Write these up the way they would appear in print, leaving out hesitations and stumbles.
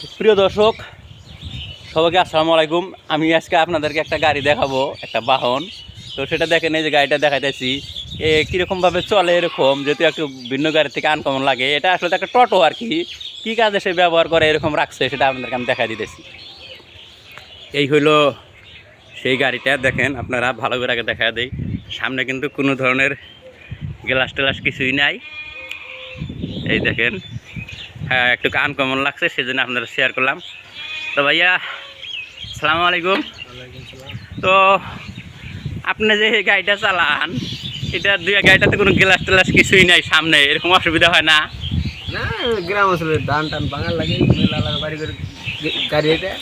প্রিয় দর্শক, সবাইকে আসসালামু আলাইকুম। আমি আজকে আপনাদেরকে একটা গাড়ি দেখাবো, একটা বাহন। তো সেটা দেখেন, এই যে গাড়িটা দেখাইতেছি কীরকমভাবে চলে, এরকম যেহেতু একটু ভিন্ন গাড়ি থেকে আনকমন লাগে। এটা আসলে একটা টোটো আর কি, কী কাজে সে ব্যবহার করে এরকম রাখছে সেটা আপনাদেরকে আমি দেখাই দিতেছি। এই হইলো সেই গাড়িটা, দেখেন আপনারা ভালো করে আগে দেখা দেই। সামনে কিন্তু কোনো ধরনের গ্লাস টেলাস কিছুই নাই। এই দেখেন, হ্যাঁ একটু আনকমন লাগছে, সেজন্য আপনারা শেয়ার করলাম। তো ভাইয়া আসসালামু আলাইকুম। তো আপনি যে গাড়িটা চালান, এটা গাড়িটাতে কোনো গ্লাস টেলাস কিছুই নাই সামনে, এরকম অসুবিধা হয় না? না, গ্রাম অঞ্চলে ধান টান ভাঙার লাগে, বাড়ি করে গাড়ি এটা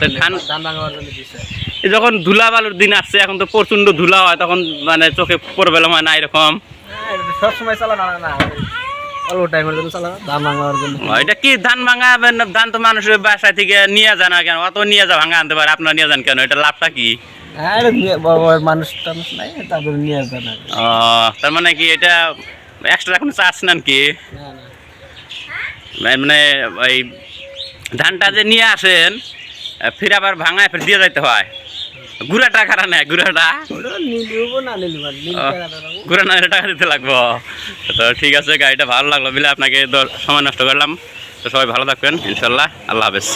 তো ধান ভাঙাবার জন্য দিচ্ছে। যখন ধুলা বালুর দিন আসছে, এখন তো প্রচণ্ড ধুলা হয়, তখন মানে চোখে প্রবলেম হয় না এরকম? সবসময় চালানো না, অল্প টাইমের জন্য চালানো, ধান ভাঙাবার জন্য। এটা কি ধান ভাঙাবেন? ধান তো মানুষের বাসায় থেকে নিয়ে যান কেন? অত নিয়ে যা ভাঙা আনতে পারে, আপনারা নিয়ে যান কেন? এটা লাভটা কি? মানুষ টানুষ নাই, তাদের নিয়ে যান। তার মানে কি এটা এক্সট্রা কোনো চার্জ নেন কি? মানে ওই ধানটা যে নিয়ে আসেন, ফির আবার ভাঙায় ফির দিয়ে যাইতে হয়। গুড়াটা খারাপ নেই, গুড়াটা গুড়া না টাকা দিতে লাগবো। তো ঠিক আছে, গাড়িটা ভালো লাগলো বলে আপনাকে সময় নষ্ট করলাম। তো সবাই ভালো থাকবেন ইনশাল্লাহ। আল্লাহ হাফেজ।